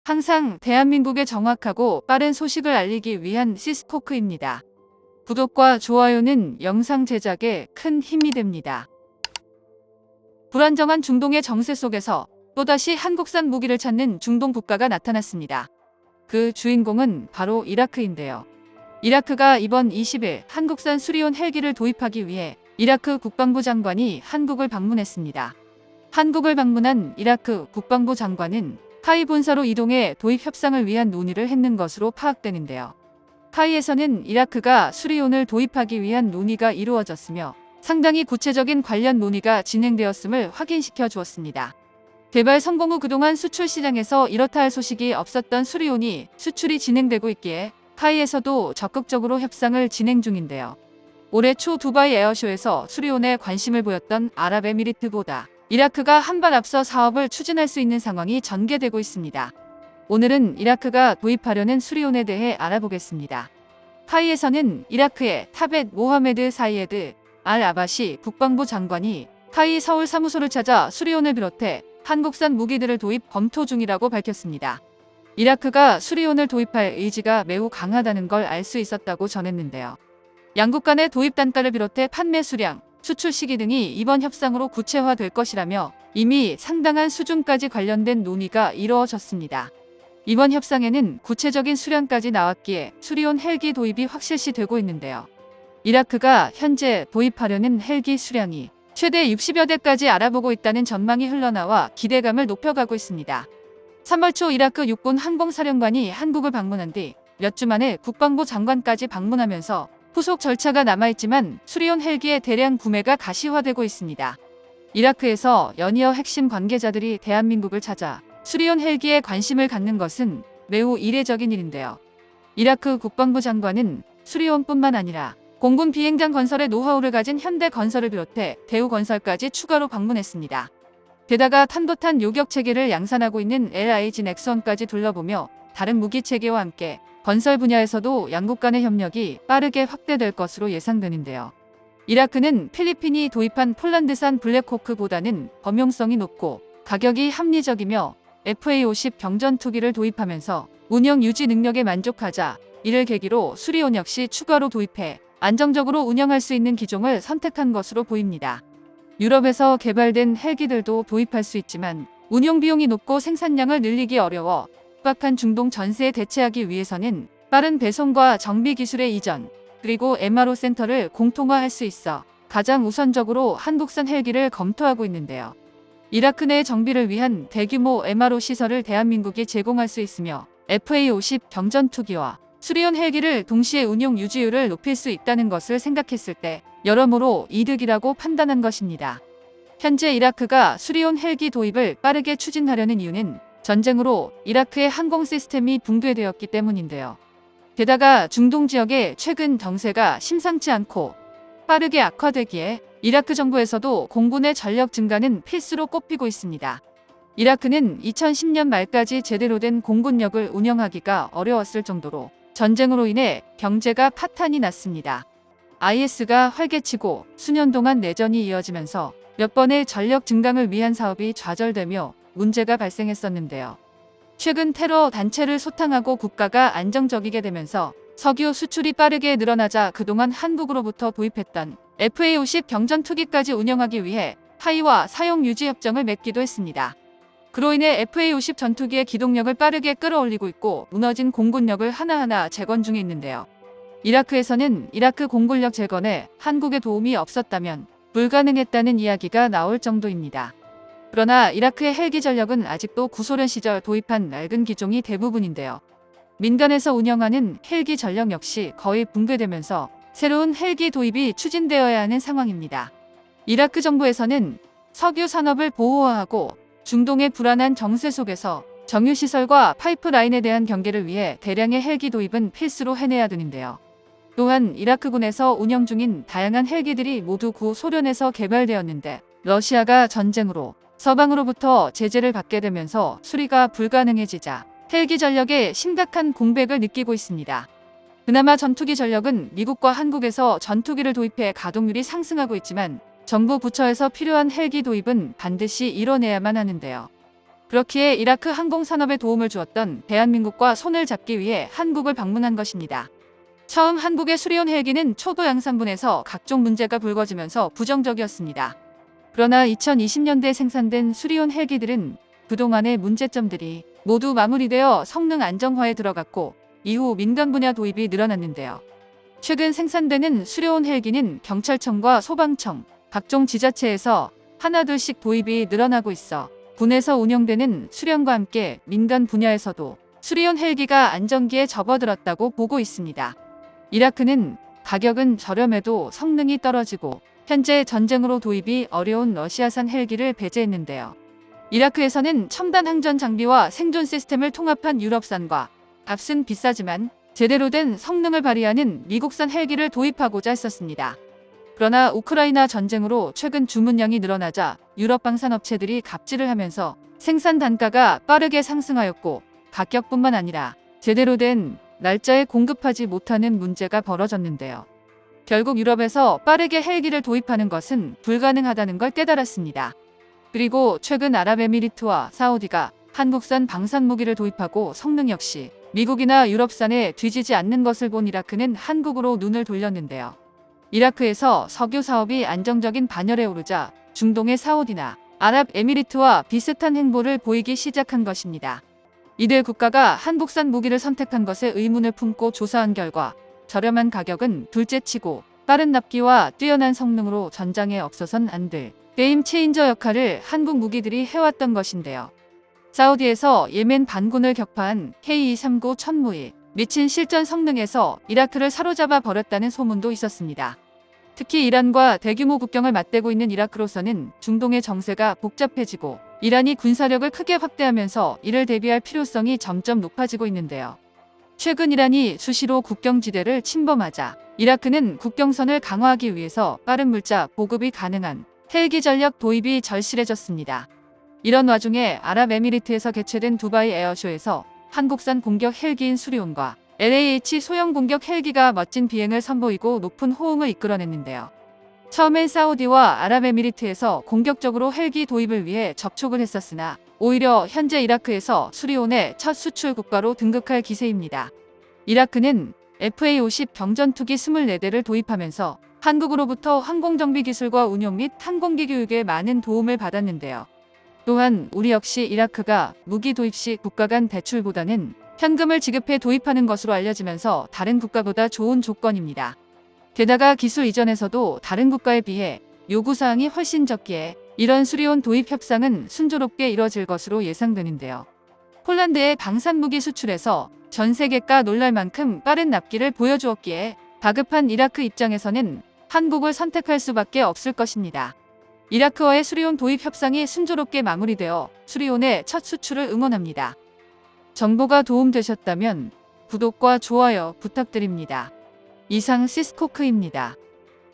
항상 대한민국에 정확하고 빠른 소식을 알리기 위한 시스코크입니다. 구독과 좋아요는 영상 제작에 큰 힘이 됩니다. 불안정한 중동의 정세 속에서 또다시 한국산 무기를 찾는 중동 국가가 나타났습니다. 그 주인공은 바로 이라크인데요. 이라크가 이번 20일 한국산 수리온 헬기를 도입하기 위해 이라크 국방부 장관이 한국을 방문했습니다. 한국을 방문한 이라크 국방부 장관은 카이 본사로 이동해 도입 협상을 위한 논의를 했는 것으로 파악되는데요. 카이에서는 이라크가 수리온을 도입하기 위한 논의가 이루어졌으며 상당히 구체적인 관련 논의가 진행되었음을 확인시켜 주었습니다. 개발 성공 후 그동안 수출 시장에서 이렇다 할 소식이 없었던 수리온이 수출이 진행되고 있기에 카이에서도 적극적으로 협상을 진행 중인데요. 올해 초 두바이 에어쇼에서 수리온에 관심을 보였던 아랍에미리트보다 이라크가 한 발 앞서 사업을 추진할 수 있는 상황이 전개되고 있습니다. 오늘은 이라크가 도입하려는 수리온에 대해 알아보겠습니다. 카이에서는 이라크의 타벳 모하메드 사이에드 알 아바시 국방부 장관이 카이 서울 사무소를 찾아 수리온을 비롯해 한국산 무기들을 도입 검토 중이라고 밝혔습니다. 이라크가 수리온을 도입할 의지가 매우 강하다는 걸 알 수 있었다고 전했는데요. 양국 간의 도입 단가를 비롯해 판매 수량, 수출 시기 등이 이번 협상으로 구체화될 것이라며 이미 상당한 수준까지 관련된 논의가 이루어졌습니다. 이번 협상에는 구체적인 수량까지 나왔기에 수리온 헬기 도입이 확실시되고 있는데요. 이라크가 현재 도입하려는 헬기 수량이 최대 60여 대까지 알아보고 있다는 전망이 흘러나와 기대감을 높여가고 있습니다. 3월 초 이라크 육군 항공사령관이 한국을 방문한 뒤 몇 주 만에 국방부 장관까지 방문하면서 후속 절차가 남아있지만 수리온 헬기의 대량 구매가 가시화되고 있습니다. 이라크에서 연이어 핵심 관계자들이 대한민국을 찾아 수리온 헬기에 관심을 갖는 것은 매우 이례적인 일인데요. 이라크 국방부 장관은 수리온뿐만 아니라 공군 비행장 건설의 노하우를 가진 현대건설을 비롯해 대우건설까지 추가로 방문했습니다. 게다가 탄도탄 요격 체계를 양산하고 있는 LIG 넥선까지 둘러보며 다른 무기 체계와 함께 건설 분야에서도 양국 간의 협력이 빠르게 확대될 것으로 예상되는데요. 이라크는 필리핀이 도입한 폴란드산 블랙호크보다는 범용성이 높고 가격이 합리적이며 FA-50 경전투기를 도입하면서 운영 유지 능력에 만족하자 이를 계기로 수리온 역시 추가로 도입해 안정적으로 운영할 수 있는 기종을 선택한 것으로 보입니다. 유럽에서 개발된 헬기들도 도입할 수 있지만 운용 비용이 높고 생산량을 늘리기 어려워 급박한 중동 전세에 대체하기 위해서는 빠른 배송과 정비 기술의 이전, 그리고 MRO 센터를 공통화할 수 있어 가장 우선적으로 한국산 헬기를 검토하고 있는데요. 이라크 내 정비를 위한 대규모 MRO 시설을 대한민국이 제공할 수 있으며 FA-50 경전투기와 수리온 헬기를 동시에 운용 유지율을 높일 수 있다는 것을 생각했을 때 여러모로 이득이라고 판단한 것입니다. 현재 이라크가 수리온 헬기 도입을 빠르게 추진하려는 이유는 전쟁으로 이라크의 항공 시스템이 붕괴되었기 때문인데요. 게다가 중동 지역의 최근 정세가 심상치 않고 빠르게 악화되기에 이라크 정부에서도 공군의 전력 증가는 필수로 꼽히고 있습니다. 이라크는 2010년 말까지 제대로 된 공군력을 운영하기가 어려웠을 정도로 전쟁으로 인해 경제가 파탄이 났습니다. IS가 활개치고 수년 동안 내전이 이어지면서 몇 번의 전력 증강을 위한 사업이 좌절되며 문제가 발생했었는데요. 최근 테러 단체를 소탕하고 국가가 안정적이게 되면서 석유 수출이 빠르게 늘어나자 그동안 한국으로부터 도입했던 FA-50 경전투기까지 운영하기 위해 카이와 사용 유지 협정을 맺기도 했습니다. 그로 인해 FA-50 전투기의 기동력을 빠르게 끌어올리고 있고 무너진 공군력을 하나하나 재건 중에 있는데요. 이라크에서는 이라크 공군력 재건에 한국의 도움이 없었다면 불가능했다는 이야기가 나올 정도입니다. 그러나 이라크의 헬기 전력은 아직도 구소련 시절 도입한 낡은 기종이 대부분인데요. 민간에서 운영하는 헬기 전력 역시 거의 붕괴되면서 새로운 헬기 도입이 추진되어야 하는 상황입니다. 이라크 정부에서는 석유 산업을 보호하고 중동의 불안한 정세 속에서 정유시설과 파이프라인에 대한 경계를 위해 대량의 헬기 도입은 필수로 해내야 되는데요. 또한 이라크군에서 운영 중인 다양한 헬기들이 모두 구소련에서 개발되었는데 러시아가 전쟁으로 서방으로부터 제재를 받게 되면서 수리가 불가능해지자 헬기 전력에 심각한 공백을 느끼고 있습니다. 그나마 전투기 전력은 미국과 한국에서 전투기를 도입해 가동률이 상승하고 있지만 정부 부처에서 필요한 헬기 도입은 반드시 이뤄내야만 하는데요. 그렇기에 이라크 항공산업에 도움을 주었던 대한민국과 손을 잡기 위해 한국을 방문한 것입니다. 처음 한국의 수리온 헬기는 초도 양산분에서 각종 문제가 불거지면서 부정적이었습니다. 그러나 2020년대 생산된 수리온 헬기들은 그동안의 문제점들이 모두 마무리되어 성능 안정화에 들어갔고 이후 민간 분야 도입이 늘어났는데요. 최근 생산되는 수리온 헬기는 경찰청과 소방청, 각종 지자체에서 하나둘씩 도입이 늘어나고 있어 군에서 운영되는 수련과 함께 민간 분야에서도 수리온 헬기가 안정기에 접어들었다고 보고 있습니다. 이라크는 가격은 저렴해도 성능이 떨어지고 현재 전쟁으로 도입이 어려운 러시아산 헬기를 배제했는데요. 이라크에서는 첨단 항전 장비와 생존 시스템을 통합한 유럽산과 값은 비싸지만 제대로 된 성능을 발휘하는 미국산 헬기를 도입하고자 했었습니다. 그러나 우크라이나 전쟁으로 최근 주문량이 늘어나자 유럽 방산업체들이 갑질을 하면서 생산 단가가 빠르게 상승하였고 가격뿐만 아니라 제대로 된 날짜에 공급하지 못하는 문제가 벌어졌는데요. 결국 유럽에서 빠르게 헬기를 도입하는 것은 불가능하다는 걸 깨달았습니다. 그리고 최근 아랍에미리트와 사우디가 한국산 방산무기를 도입하고 성능 역시 미국이나 유럽산에 뒤지지 않는 것을 본 이라크는 한국으로 눈을 돌렸는데요. 이라크에서 석유 사업이 안정적인 반열에 오르자 중동의 사우디나 아랍에미리트와 비슷한 행보를 보이기 시작한 것입니다. 이들 국가가 한국산 무기를 선택한 것에 의문을 품고 조사한 결과 저렴한 가격은 둘째치고 빠른 납기와 뛰어난 성능으로 전장에 없어선 안 될 게임 체인저 역할을 한국 무기들이 해왔던 것인데요. 사우디에서 예멘 반군을 격파한 K239 천무일 미친 실전 성능에서 이라크를 사로잡아 버렸다는 소문도 있었습니다. 특히 이란과 대규모 국경을 맞대고 있는 이라크로서는 중동의 정세가 복잡해지고 이란이 군사력을 크게 확대하면서 이를 대비할 필요성이 점점 높아지고 있는데요. 최근 이란이 수시로 국경지대를 침범하자 이라크는 국경선을 강화하기 위해서 빠른 물자 보급이 가능한 헬기 전력 도입이 절실해졌습니다. 이런 와중에 아랍에미리트에서 개최된 두바이 에어쇼에서 한국산 공격 헬기인 수리온과 LAH 소형 공격 헬기가 멋진 비행을 선보이고 높은 호응을 이끌어냈는데요. 처음엔 사우디와 아랍에미리트에서 공격적으로 헬기 도입을 위해 접촉을 했었으나 오히려 현재 이라크에서 수리온의 첫 수출 국가로 등극할 기세입니다. 이라크는 FA-50 경전투기 24대를 도입하면서 한국으로부터 항공정비 기술과 운용 및 항공기 교육에 많은 도움을 받았는데요. 또한 우리 역시 이라크가 무기 도입 시 국가 간 대출보다는 현금을 지급해 도입하는 것으로 알려지면서 다른 국가보다 좋은 조건입니다. 게다가 기술 이전에서도 다른 국가에 비해 요구사항이 훨씬 적기에 이런 수리온 도입 협상은 순조롭게 이뤄질 것으로 예상되는데요. 폴란드의 방산무기 수출에서 전 세계가 놀랄 만큼 빠른 납기를 보여주었기에 다급한 이라크 입장에서는 한국을 선택할 수밖에 없을 것입니다. 이라크와의 수리온 도입 협상이 순조롭게 마무리되어 수리온의 첫 수출을 응원합니다. 정보가 도움되셨다면 구독과 좋아요 부탁드립니다. 이상 시스코크입니다.